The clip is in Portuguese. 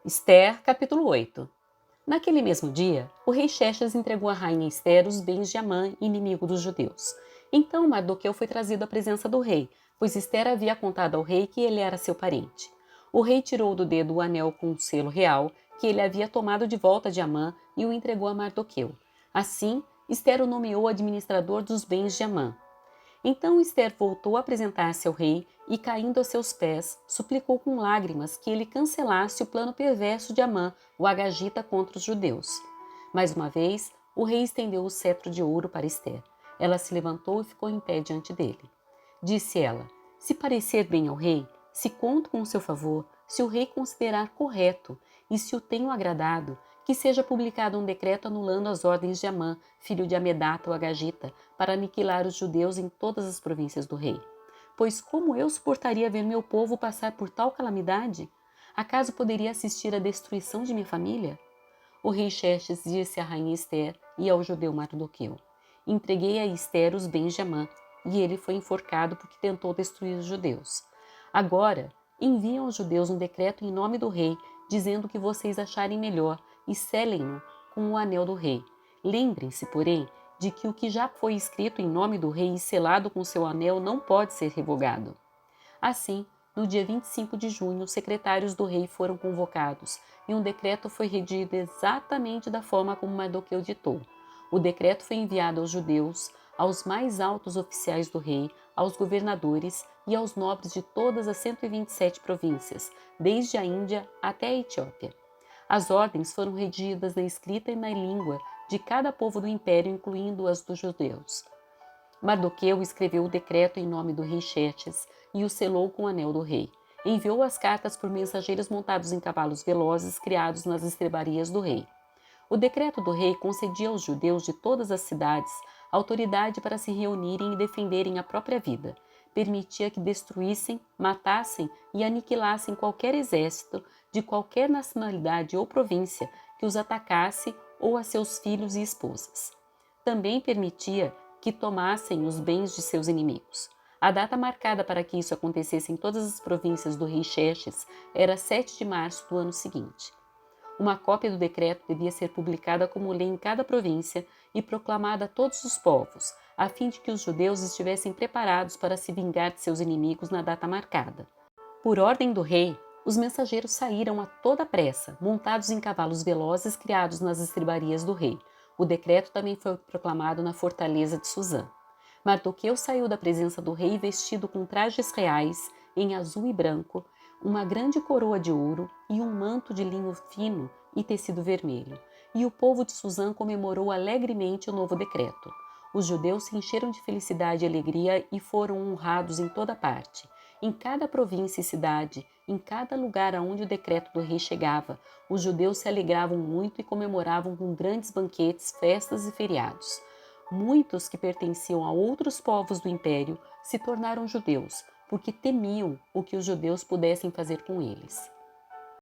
Ester, capítulo 8. Naquele mesmo dia, o rei Xerxes entregou à rainha Ester os bens de Amã, inimigo dos judeus. Então Mardoqueu foi trazido à presença do rei, pois Ester havia contado ao rei que ele era seu parente. O rei tirou do dedo o anel com o selo real, que ele havia tomado de volta de Amã, e o entregou a Mardoqueu. Assim, Ester o nomeou administrador dos bens de Amã. Então Ester voltou a apresentar-se ao rei e, caindo a seus pés, suplicou com lágrimas que ele cancelasse o plano perverso de Amã, o agagita, contra os judeus. Mais uma vez, o rei estendeu o cetro de ouro para Ester. Ela se levantou e ficou em pé diante dele. Disse ela: Se parecer bem ao rei, se conto com o seu favor, se o rei considerar correto e se o tenho agradado, que seja publicado um decreto anulando as ordens de Amã, filho de Amedata o Agagita, para aniquilar os judeus em todas as províncias do rei. Pois como eu suportaria ver meu povo passar por tal calamidade? Acaso poderia assistir à destruição de minha família? O rei Xerxes disse à rainha Ester e ao judeu Mardoqueu: Entreguei a Ester os bens de Amã, e ele foi enforcado porque tentou destruir os judeus. Agora, enviam aos judeus um decreto em nome do rei, dizendo o que vocês acharem melhor, e selem-no com o anel do rei. Lembrem-se, porém, de que o que já foi escrito em nome do rei e selado com seu anel não pode ser revogado. Assim, no dia 25 de junho, os secretários do rei foram convocados e um decreto foi redigido exatamente da forma como Mardoqueu ditou. O decreto foi enviado aos judeus, aos mais altos oficiais do rei, aos governadores e aos nobres de todas as 127 províncias, desde a Índia até a Etiópia. As ordens foram redigidas na escrita e na língua de cada povo do império, incluindo as dos judeus. Mardoqueu escreveu o decreto em nome do rei Xerxes e o selou com o anel do rei. Enviou as cartas por mensageiros montados em cavalos velozes criados nas estrebarias do rei. O decreto do rei concedia aos judeus de todas as cidades autoridade para se reunirem e defenderem a própria vida. Permitia que destruíssem, matassem e aniquilassem qualquer exército de qualquer nacionalidade ou província que os atacasse ou a seus filhos e esposas. Também permitia que tomassem os bens de seus inimigos. A data marcada para que isso acontecesse em todas as províncias do rei Xerxes era 7 de março do ano seguinte. Uma cópia do decreto devia ser publicada como lei em cada província e proclamada a todos os povos, a fim de que os judeus estivessem preparados para se vingar de seus inimigos na data marcada. Por ordem do rei, os mensageiros saíram a toda pressa, montados em cavalos velozes criados nas estribarias do rei. O decreto também foi proclamado na fortaleza de Suzã. Mardoqueu saiu da presença do rei vestido com trajes reais, em azul e branco, uma grande coroa de ouro e um manto de linho fino e tecido vermelho. E o povo de Suzã comemorou alegremente o novo decreto. Os judeus se encheram de felicidade e alegria e foram honrados em toda parte. Em cada província e cidade, em cada lugar aonde o decreto do rei chegava, os judeus se alegravam muito e comemoravam com grandes banquetes, festas e feriados. Muitos que pertenciam a outros povos do império se tornaram judeus, porque temiam o que os judeus pudessem fazer com eles.